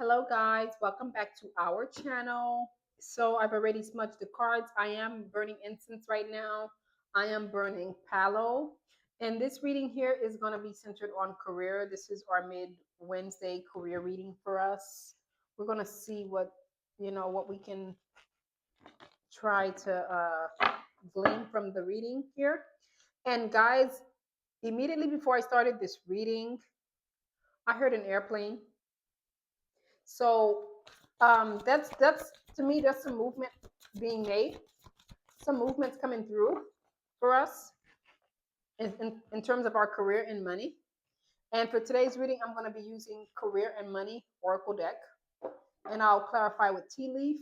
Hello guys, welcome back to our channel. So I've already smudged the cards. I am burning incense right now. I am burning palo. And this reading here is going to be centered on career. This is our mid-Wednesday career reading for us. We're going to see what we can try to glean from the reading here. And guys, immediately before I started this reading, I heard an airplane. So that's to me, that's some movement being made, some movements coming through for us in terms of our career and money. And for today's reading, I'm going to be using Career and Money Oracle deck, and I'll clarify with tea leaf,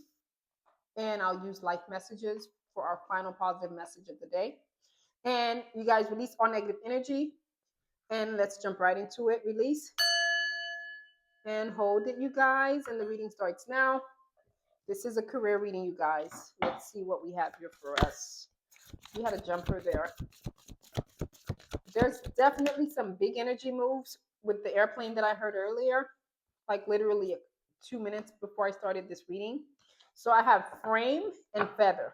and I'll use life messages for our final positive message of the day. And you guys release all negative energy, and let's jump right into it. Release and hold it, you guys, and the reading starts now. This is a career reading, you guys. Let's see what we have here for us. We had a jumper there. There's definitely some big energy moves with the airplane that I heard earlier, like literally 2 minutes before I started this reading. So I have frame and feather.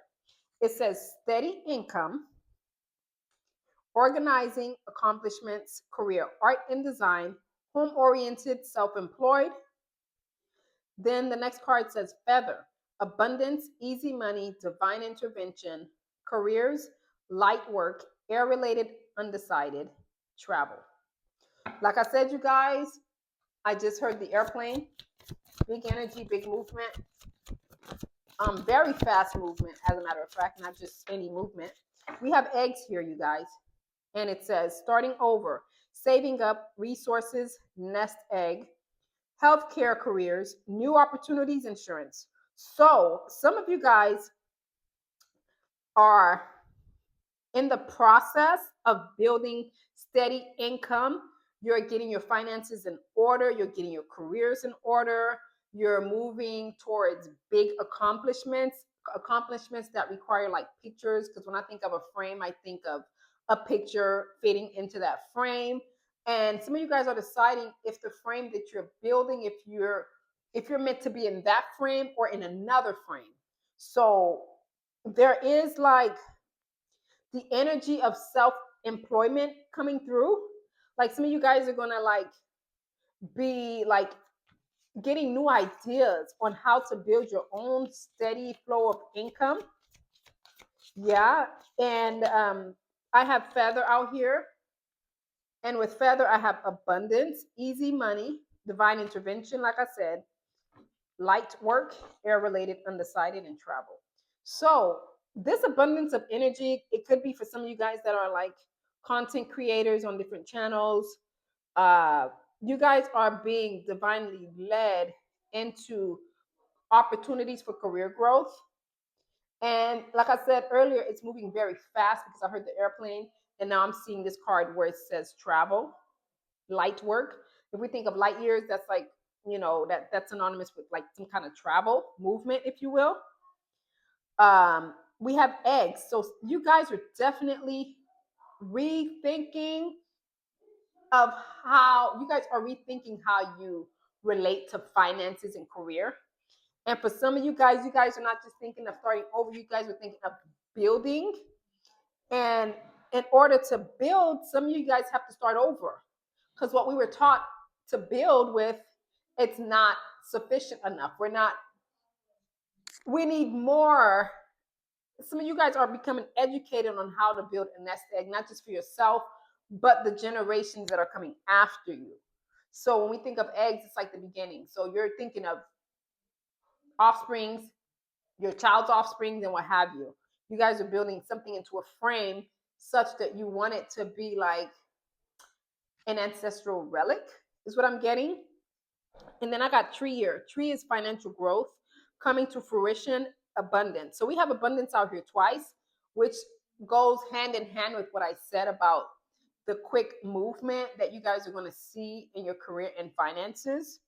It says steady income, organizing accomplishments, career, art and design, home-oriented, self-employed. Then the next card says feather, abundance, easy money, divine intervention, careers, light work, air-related, undecided, travel. Like I said, you guys, I just heard the airplane, big energy, big movement, very fast movement, as a matter of fact, not just any movement. We have eggs here, you guys, and it says starting over, saving up resources, nest egg, healthcare careers, new opportunities, insurance. So some of you guys are in the process of building steady income. You're getting your finances in order. You're getting your careers in order. You're moving towards big accomplishments that require like pictures. Because when I think of a frame, I think of a picture fitting into that frame. And some of you guys are deciding if the frame that you're building, if you're meant to be in that frame or in another frame. So there is like the energy of self-employment coming through. Like some of you guys are gonna like be like getting new ideas on how to build your own steady flow of income. Yeah. And I have feather out here. And with feather, I have abundance, easy money, divine intervention, like I said, light work, air related, undecided, and travel. So this abundance of energy, it could be for some of you guys that are like content creators on different channels. Uh, you guys are being divinely led into opportunities for career growth. And like I said earlier, it's moving very fast because I heard the airplane, and now I'm seeing this card where it says travel, light work. If we think of light years, that's like, that's synonymous with like some kind of travel movement, if you will. We have eggs. So you guys are definitely rethinking of how you guys are rethinking how you relate to finances and career. And for some of you guys are not just thinking of starting over, you guys are thinking of building. And in order to build, some of you guys have to start over. Because what we were taught to build with, it's not sufficient enough. We need more. Some of you guys are becoming educated on how to build a nest egg, not just for yourself, but the generations that are coming after you. So when we think of eggs, it's like the beginning. So you're thinking of offsprings, your child's offsprings, and what have you. You guys are building something into a frame such that you want it to be like an ancestral relic, is what I'm getting. And then I got tree here. Tree is financial growth, coming to fruition, abundance. So we have abundance out here twice, which goes hand in hand with what I said about the quick movement that you guys are going to see in your career and finances.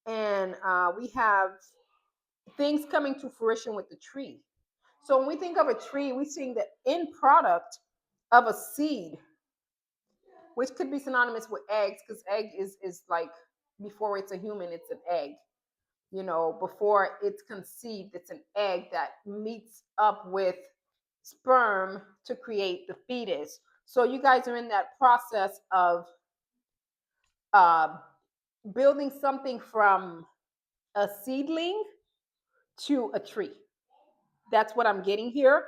And we have things coming to fruition with the tree. So when we think of a tree, we're seeing the end product of a seed, which could be synonymous with eggs, because egg is like before it's a human, it's an egg. You know, before it's conceived, it's an egg that meets up with sperm to create the fetus. So you guys are in that process of uh, building something from a seedling to a tree. That's what I'm getting here.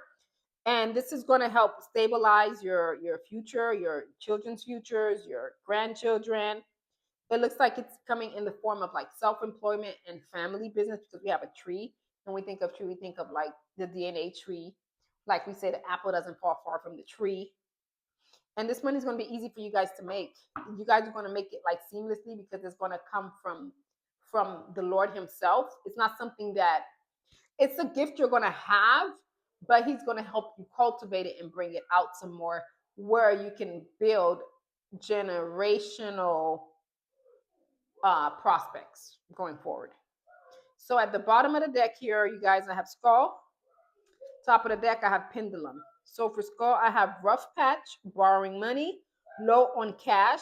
And this is going to help stabilize your future, your children's futures, your grandchildren. It looks like it's coming in the form of like self-employment and family business, because we have a tree. And we think of tree, we think of like the DNA tree. Like we say, the apple doesn't fall far from the tree. And this money is going to be easy for you guys to make. You guys are going to make it like seamlessly, because it's going to come from the Lord himself. It's not something that, it's a gift you're going to have, but he's going to help you cultivate it and bring it out some more, where you can build generational prospects going forward. So at the bottom of the deck here, you guys, I have skull. Top of the deck, I have pendulum. So for skull, I have rough patch, borrowing money, low on cash,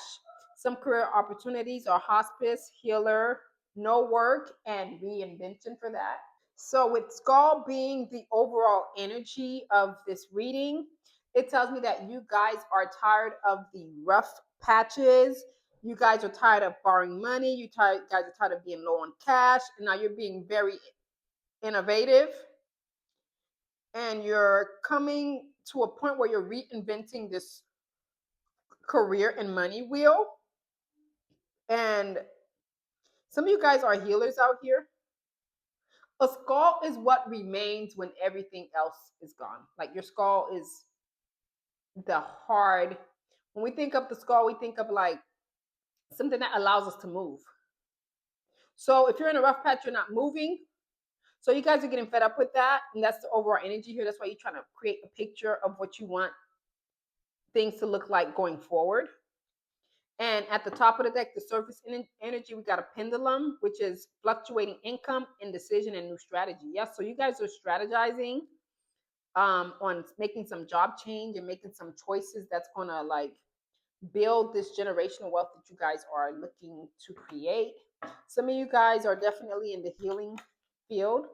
some career opportunities are hospice, healer, no work, and reinvention for that. So with skull being the overall energy of this reading, it tells me that you guys are tired of the rough patches. You guys are tired of borrowing money. You guys are tired of being low on cash. And now you're being very innovative. And you're coming to a point where you're reinventing this career and money wheel. And some of you guys are healers out here. A skull is what remains when everything else is gone. Like your skull is the hard. When we think of the skull, we think of like something that allows us to move. So if you're in a rough patch, you're not moving. So you guys are getting fed up with that. And that's the overall energy here. That's why you're trying to create a picture of what you want things to look like going forward. And at the top of the deck, the surface energy, we got a pendulum, which is fluctuating income, indecision, and new strategy. Yes, so you guys are strategizing on making some job change and making some choices that's going to like build this generational wealth that you guys are looking to create. Some of you guys are definitely in the healing field,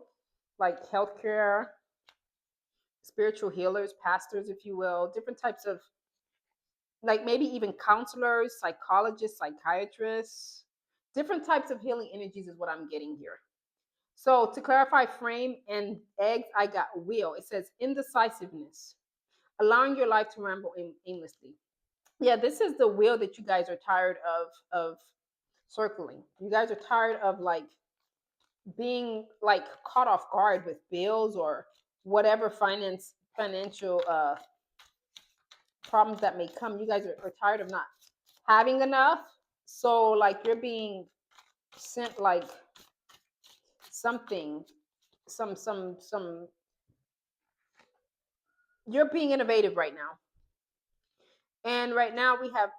like healthcare, spiritual healers, pastors, if you will, different types of, like maybe even counselors, psychologists, psychiatrists, different types of healing energies is what I'm getting here. So to clarify frame and eggs, I got wheel. It says indecisiveness, allowing your life to ramble aimlessly. Yeah, this is the wheel that you guys are tired of circling. You guys are tired of like being like caught off guard with bills or whatever financial problems that may come. You guys are tired of not having enough. So like you're being sent like something, some you're being innovative right now. And right now we have,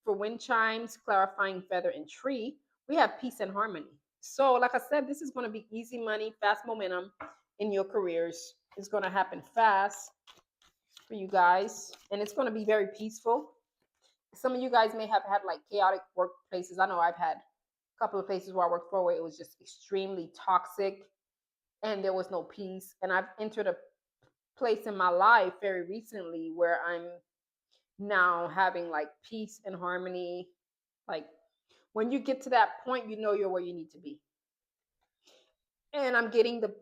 for wind chimes, clarifying feather, and tree, we have peace and harmony. So like I said, this is going to be easy money, fast momentum in your careers. It's going to happen fast for you guys, and it's going to be very peaceful. Some of you guys may have had like chaotic workplaces. I know I've had a couple of places where I worked for where it was just extremely toxic and there was no peace. And I've entered a place in my life very recently where I'm now having like peace and harmony. Like when you get to that point, you know you're where you need to be. And I'm getting the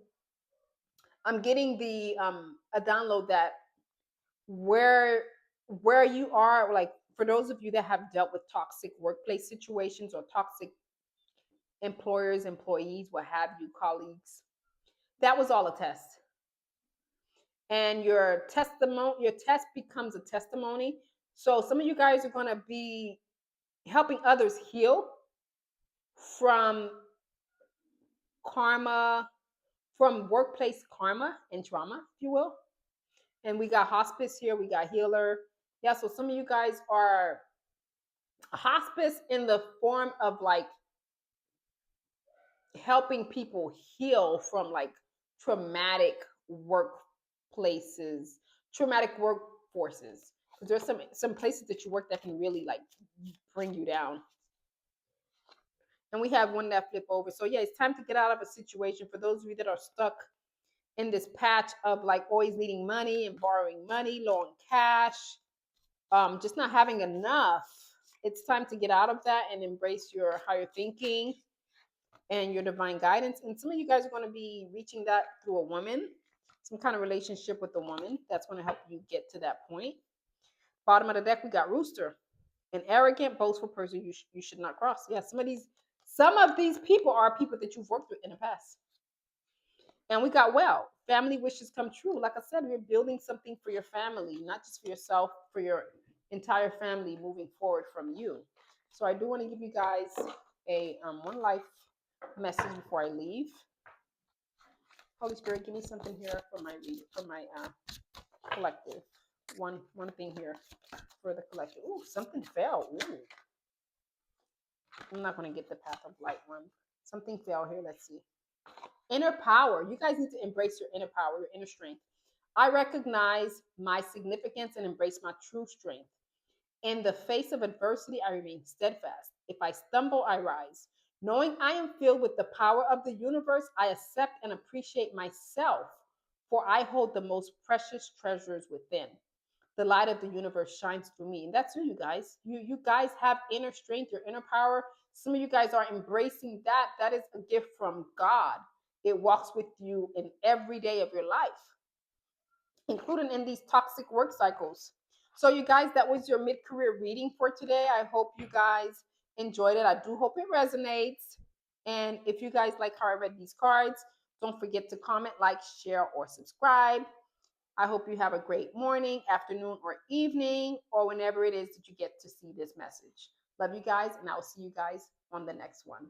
a download that where you are, like for those of you that have dealt with toxic workplace situations or toxic employers, employees, what have you, colleagues, that was all a test. And your test becomes a testimony. So some of you guys are going to be helping others heal from karma, from workplace karma and trauma, if you will. And we got hospice here, we got healer. Yeah, so some of you guys are hospice in the form of like helping people heal from like traumatic workplaces, traumatic workforces. There's some places that you work that can really like bring you down. And we have one that flip over. So yeah, it's time to get out of a situation. For those of you that are stuck in this patch of like always needing money and borrowing money, low on cash, just not having enough, it's time to get out of that and embrace your higher thinking and your divine guidance. And some of you guys are going to be reaching that through a woman, some kind of relationship with a woman that's going to help you get to that point. Bottom of the deck, we got Rooster, an arrogant, boastful person you should not cross. Yeah, some of these people are people that you've worked with in the past. And we got well, family wishes come true. Like I said, we're building something for your family, not just for yourself, for your entire family moving forward from you. So I do want to give you guys a one life message before I leave. Holy Spirit, give me something here for my collective. One thing here for the collective. Ooh, something fell. Ooh. I'm not going to get the path of light one. Something fell here. Let's see. Inner power. You guys need to embrace your inner power, your inner strength. I recognize my significance and embrace my true strength. In the face of adversity, I remain steadfast. If I stumble, I rise. Knowing I am filled with the power of the universe, I accept and appreciate myself, for I hold the most precious treasures within. The light of the universe shines through me. And that's you guys. You guys have inner strength, your inner power. Some of you guys are embracing that. That is a gift from God. It walks with you in every day of your life, including in these toxic work cycles. So, you guys, that was your mid-career reading for today. I hope you guys enjoyed it. I do hope it resonates. And if you guys like how I read these cards, don't forget to comment, like, share, or subscribe. I hope you have a great morning, afternoon, or evening, or whenever it is that you get to see this message. Love you guys, and I'll see you guys on the next one.